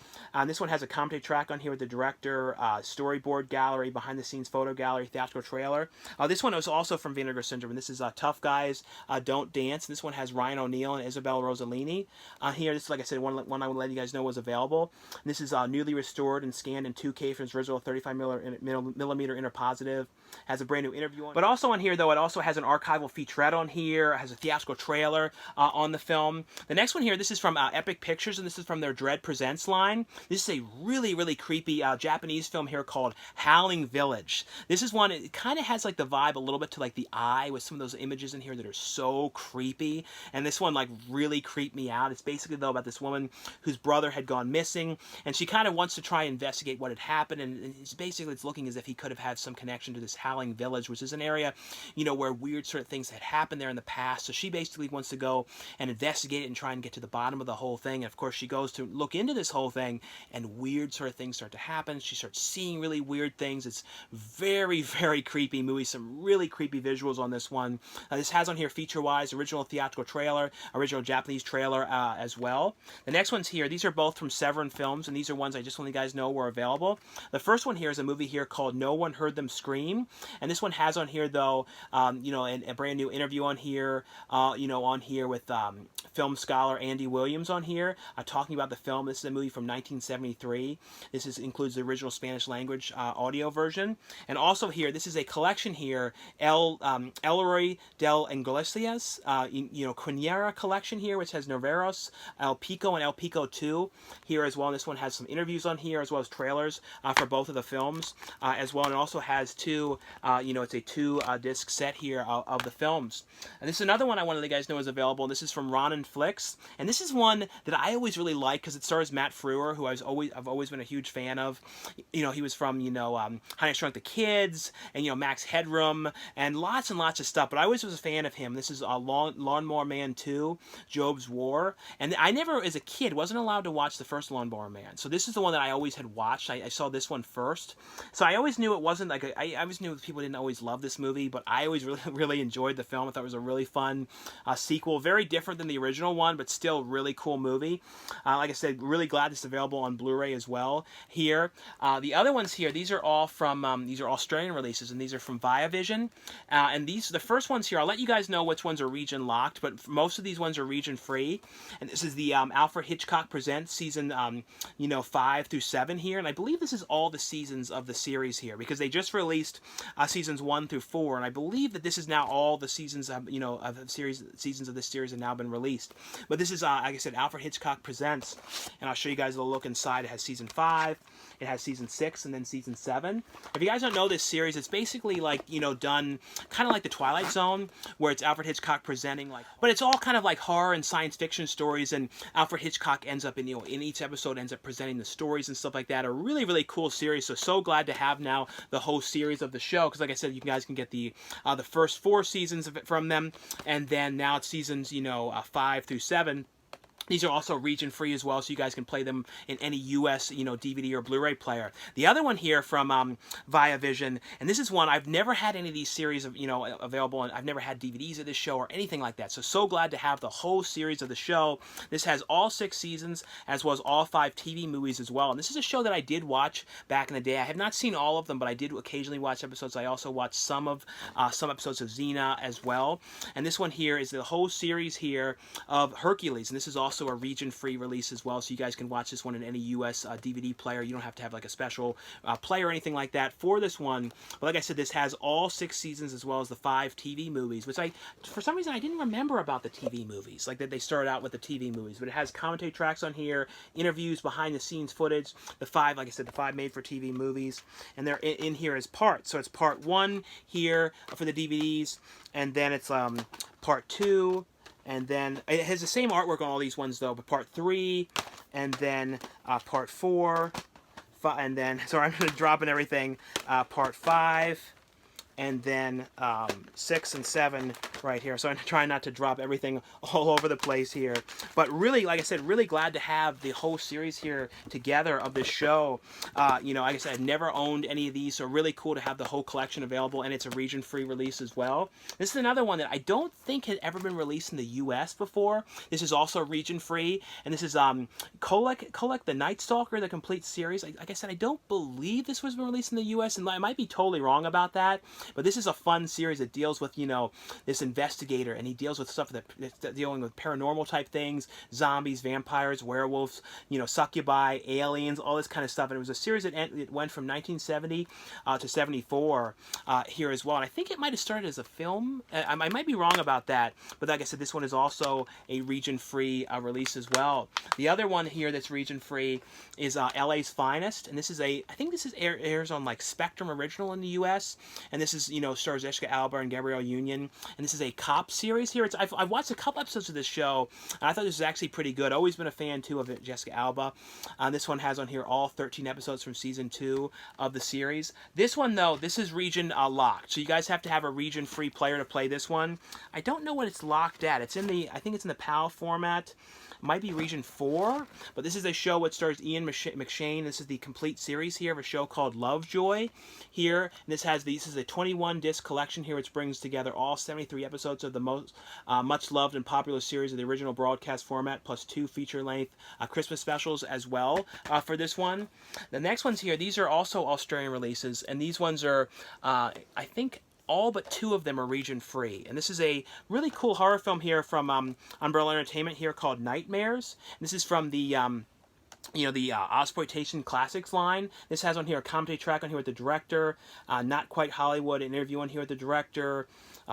This one has a commentary track on here with the director, storyboard gallery, behind the scenes photo gallery, theatrical trailer. This one was also from Vinegar Syndrome, and this is Tough Guys Don't Dance. This one has Ryan O'Neal and Isabel Rossellini. Here, this is, like I said, one I would let you guys know was available. And this is newly restored and scanned in 2K from its original 35mm interpositive. Has a brand new interview on. But also on here, though, it also has an archival featurette on here. It has a theatrical trailer on the film. The next one here, this is from Epic Pictures, and this is from their Dread Presents line. This is a really, really creepy Japanese film here called Howling Village. This is one, it kind of has like the vibe a little bit to like The Eye, with some of those images in here that are so creepy. And this one like really creeped me out. It's basically, though, about this woman whose brother had gone missing, and she kind of wants to try and investigate what had happened, and it's looking as if he could have had some connection to this Howling Village, which is an area, where weird sort of things had happened there in the past. So she basically wants to go and investigate it and try and get to the bottom of the whole thing. And of course, she goes to look into this whole thing, and weird sort of things start to happen. She starts seeing really weird things. It's very, very creepy movie. Some really creepy visuals on this one. This has on here feature-wise original theatrical theatrical trailer, original Japanese trailer as well. The next ones here, these are both from Severin Films, and these are ones I just want you guys know were available. The first one here is a movie here called No One Heard Them Scream, and this one has on here though, you know, a brand new interview on here, you know, on here with film scholar Andy Williams on here, talking about the film. This is a movie from 1973. This includes the original Spanish language audio version, and also here, this is a collection here, Elroy del Iglesias, you know, Quinera collection here, which has Noveros, El Pico, and El Pico 2 here as well. And this one has some interviews on here as well as trailers for both of the films as well, and it also has two, you know, it's a two-disc set here of the films. And this is another one I wanted you guys to know is available. This is from Ronin Flicks, and this is one that I always really like because it stars Matt Frewer, who I've always been a huge fan of. You know, he was from, you know, Honey, I Shrunk the Kids, and, you know, Max Headroom, and lots of stuff, but I always was a fan of him. This is Lawnmower Man 2, Job's War, and I never, as a kid, wasn't allowed to watch the first Lawnmower Man, so this is the one that I always had watched. I saw this one first, so I always knew it wasn't like, I always knew people didn't always love this movie, but I always really enjoyed the film. I thought it was a really fun sequel, very different than the original one, but still really cool movie. Like I said, really glad this is available on Blu-ray as well here. The other ones here, these are all from, these are Australian releases, and these are from Viavision, and the first ones here, I'll let you guys know which ones are region locked, but most of these ones are region free, and this is the Alfred Hitchcock Presents season, you know, 5 through 7 here, and I believe this is all the seasons of the series here, because they just released seasons 1 through 4, and I believe that this is now all the seasons, you know, of the seasons of this series have now been released. But this is, like I said, Alfred Hitchcock Presents, and I'll show you guys a little look inside. It has season 5, it has season 6, and then season 7. If you guys don't know this series, it's basically like, you know, done kind of like the Twilight Zone, where it's Alfred Hitchcock presenting, like, but it's all kind of like horror and science fiction stories, and Alfred Hitchcock ends up in, you know, in each episode ends up presenting the stories and stuff like that. A really cool series. So glad to have now the whole series of the show, because like I said, you guys can get the first 4 seasons of it from them, and then now it's seasons, you know, 5 through 7. These are also region free as well, so you guys can play them in any US, you know, DVD or Blu-ray player. The other one here from Viavision, and this is one I've never had any of these series of, you know, available, and I've never had DVDs of this show or anything like that. So glad to have the whole series of the show. This has all 6 seasons as well as all 5 TV movies as well. And this is a show that I did watch back in the day. I have not seen all of them, but I did occasionally watch episodes. I also watched some episodes of Xena as well. And this one here is the whole series here of Hercules, and this is also a region-free release as well, so you guys can watch this one in any US DVD player. You don't have to have like a special player or anything like that for this one. But like I said, this has all 6 seasons as well as the 5 TV movies, which for some reason, I didn't remember about the TV movies, like that they started out with the TV movies. But it has commentary tracks on here, interviews, behind-the-scenes footage, the 5, like I said, the 5 made-for-TV movies, and they're in here as parts. So it's part 1 here for the DVDs, and then it's part 2, and then it has the same artwork on all these ones though, but part 3, and then part 4, and then, sorry, I'm dropping everything, part 5, and then 6 and 7 right here. So I'm trying not to drop everything all over the place here. But really, like I said, really glad to have the whole series here together of this show. You know, like I said, I've never owned any of these, so really cool to have the whole collection available, and it's a region-free release as well. This is another one that I don't think had ever been released in the U.S. before. This is also region-free, and this is Kolek the Night Stalker, the complete series. Like I said, I don't believe this was released in the U.S., and I might be totally wrong about that. But this is a fun series that deals with, you know, this investigator, and he deals with stuff that's dealing with paranormal type things, zombies, vampires, werewolves, you know, succubi, aliens, all this kind of stuff. And it was a series that went from 1970 to 74 here as well. And I think it might have started as a film. I might be wrong about that. But like I said, this one is also a region-free release as well. The other one here that's region-free is LA's Finest. And this is I think this airs on like Spectrum Original in the U.S. And this is, you know, stars Jessica Alba and Gabrielle Union, and this is a cop series here. I've watched a couple episodes of this show, and I thought this was actually pretty good. Always been a fan too of Jessica Alba. This one has on here all 13 episodes from season 2 of the series. This one though, this is region locked, so you guys have to have a region-free player to play this one. I don't know what it's locked at. It's in the, I think it's in the PAL format. Might be region 4, but this is a show which stars Ian McShane. This is the complete series here of a show called Lovejoy here. And this is a 21 disc collection here, which brings together all 73 episodes of the most much loved and popular series of the original broadcast format, plus 2 feature-length Christmas specials as well for this one. The next ones here, these are also Australian releases, and these ones are, I think, all but 2 of them are region free. And this is a really cool horror film here from Umbrella Entertainment here called Nightmares. And this is from the Ozploitation Classics line. This has on here a commentary track on here with the director, Not Quite Hollywood, an interview on here with the director,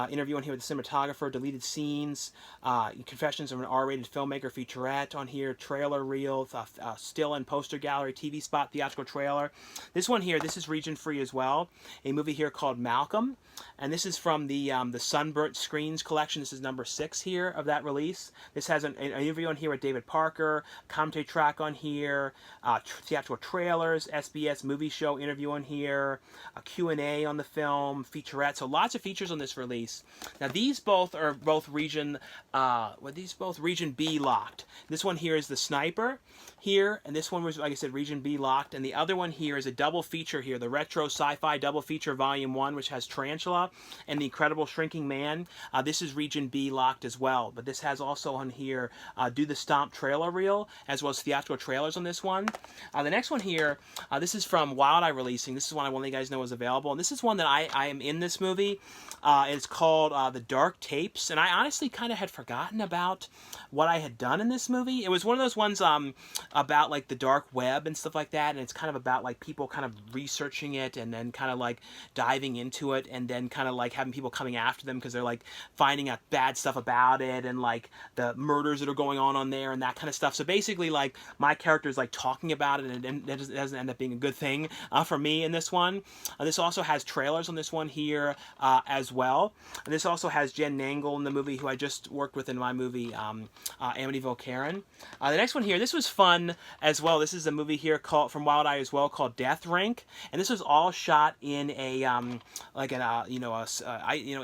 interview on here with the cinematographer, deleted scenes, Confessions of an R-rated filmmaker featurette on here, trailer reel, still and poster gallery, TV spot, theatrical trailer. This one here, this is region free as well. A movie here called Malcolm, and this is from the Sunburnt Screens collection. This is number 6 here of that release. This has an interview on here with David Parker, commentary track on here, theatrical trailers, SBS movie show interview on here, a Q&A on the film, featurette. So lots of features on this release. Now these both are region region B locked. This one here is The Sniper here, and this one was, like I said, region B locked, and the other one here is a double feature here, the Retro Sci-Fi double feature volume 1, which has Tarantula and The Incredible Shrinking Man. This is region B locked as well, but this has also on here Do the Stomp trailer reel, as well as theatrical trailers on this one. The next one here, this is from Wilde Releasing. This is one I want to let you guys know is available, and this is one that I am in this movie. It's called The Dark Tapes, and I honestly kind of had forgotten about what I had done in this movie. It was one of those ones about like the dark web and stuff like that, and it's kind of about like people kind of researching it and then kind of like diving into it, and then kind of like having people coming after them because they're like finding out bad stuff about it, and like the murders that are going on there and that kind of stuff. So basically, like, my character is like talking about it, and it doesn't end up being a good thing for me in this one. This also has trailers on this one here as well. And this also has Jen Nangle in the movie, who I just worked with in my movie Amityville Karen. The next one here, this was fun as well. This is a movie here called from Wild Eye as well, called Death Rink, and this was all shot in a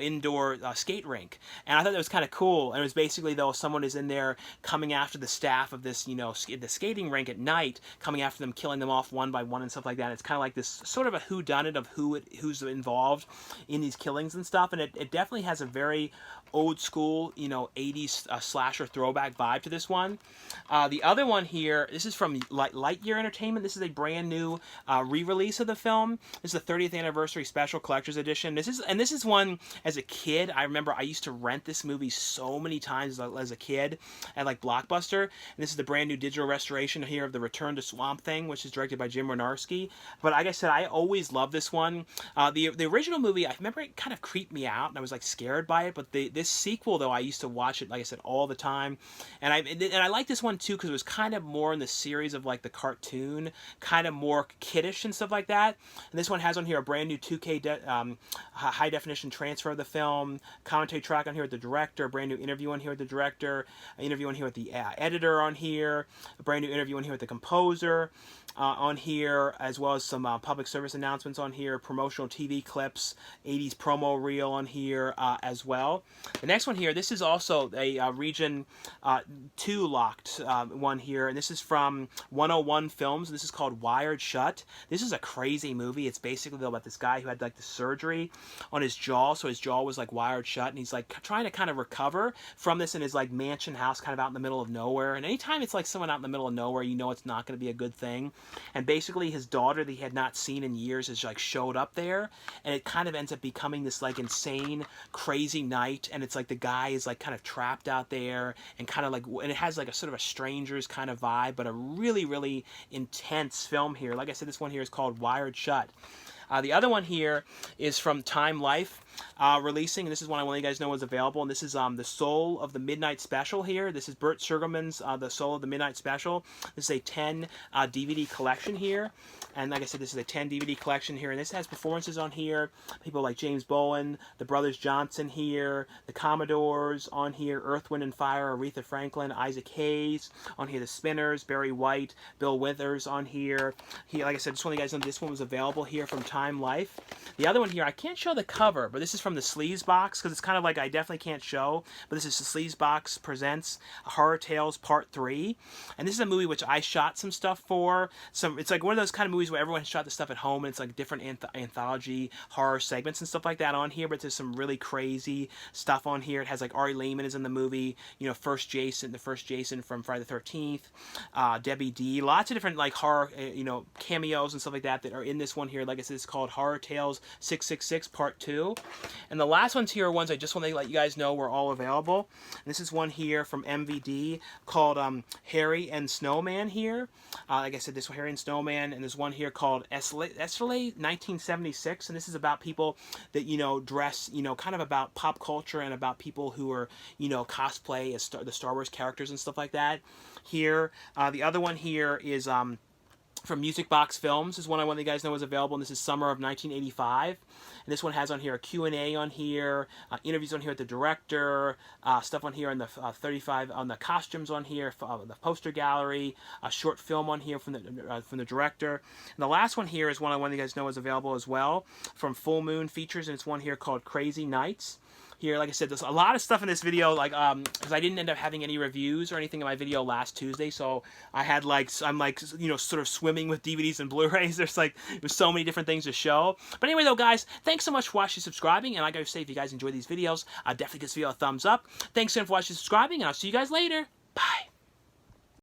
indoor skate rink. And I thought that was kind of cool. And it was basically, though, someone is in there coming after the staff of this, the skating rink at night, coming after them, killing them off one by one and stuff like that. It's kind of like this sort of a whodunit of who's involved in these killings and stuff. And it definitely has a very old school, 80s slasher throwback vibe to this one. The other one here, this is from Leagure Entertainment. This is a brand new re-release of the film. This is the 30th anniversary special collector's edition. This is one, as a kid, I remember I used to rent this movie so many times as a kid at like Blockbuster. And this is the brand new digital restoration here of The Return to Swamp Thing, which is directed by Jim Wynorski. But like I said, I always loved this one. The original movie, I remember it kind of creeped me out, and I was like scared by it. But this sequel, though, I used to watch it, like I said, all the time. And I like this one too because it was kind of more in the series of like the cartoon, kind of more kiddish and stuff like that. And this one has on here a brand new 2K high definition transfer of the film, commentary track on here with the director, a brand new interview on here with the director, an interview on here with the editor on here, a brand new interview on here with the composer on here, as well as some public service announcements on here, promotional TV clips, 80s promo reel on here as well. The next one here, this is also a region 2 locked one here, and this is from 101 Films. This is called Wired Shut. This is a crazy movie. It's basically though about this guy who had like the surgery on his jaw, so his jaw was like wired shut, and he's like trying to kind of recover from this in his like mansion house kind of out in the middle of nowhere. And anytime it's like someone out in the middle of nowhere, it's not going to be a good thing. And basically his daughter that he had not seen in years has like showed up there, and it kind of ends up becoming this like insane crazy night. And it's like the guy is like kind of trapped out there, and kind of like, and it has like a sort of a Strangers kind of vibe, but a really, really intense film here. Like I said, this one here is called Wired Shut. The other one here is from Time Life releasing, and this is one I want you guys know is available, and this is The Soul of the Midnight Special here. This is Bert Sugarman's The Soul of the Midnight Special. This is a 10 DVD collection here, and like I said, this is a 10 DVD collection here, and this has performances on here, people like James Bowen, the Brothers Johnson here, the Commodores on here, Earth, Wind and Fire, Aretha Franklin, Isaac Hayes on here, the Spinners, Barry White, Bill Withers on here. Like I said, just want you guys know this one was available here from Time Time Life. The other one here, I can't show the cover, but this is from the Sleaze box, because it's kind of like I definitely can't show, but this is the Sleaze box presents Horror Tales Part 3. And this is a movie which I shot some stuff for. It's like one of those kind of movies where everyone shot the stuff at home, and it's like different anthology horror segments and stuff like that on here, but there's some really crazy stuff on here. It has like Ari Lehman is in the movie, you know, the first Jason from Friday the 13th, Debbie D, lots of different like horror, you know, cameos and stuff like that are in this one here. Like I said, it's called Horror Tales 666 Part 2. And the last ones here are ones I just want to let you guys know were all available. And this is one here from MVD called Harry and Snowman here. Like I said, this one, Harry and Snowman, and there's one here called Escalade 1976, and this is about people that, you know, dress, you know, kind of about pop culture and about people who are, you know, cosplay as the Star Wars characters and stuff like that. Here, the other one here is from Music Box Films. This is one I want you guys know is available, and this is summer of 1985. And this one has on here a Q&A on here, interviews on here with the director, stuff on here on the 35 on the costumes on here, the poster gallery, a short film on here from the director. And the last one here is one I want you guys know is available as well from Full Moon Features, and it's one here called Crazy Nights. Here, like I said, there's a lot of stuff in this video, like, because I didn't end up having any reviews or anything in my video last Tuesday, so I had, like, I'm, like, you know, sort of swimming with DVDs and Blu-rays. There's so many different things to show. But anyway, though, guys, thanks so much for watching and subscribing, and like I say, if you guys enjoy these videos, definitely give this video a thumbs up. Thanks again for watching and subscribing, and I'll see you guys later. Bye.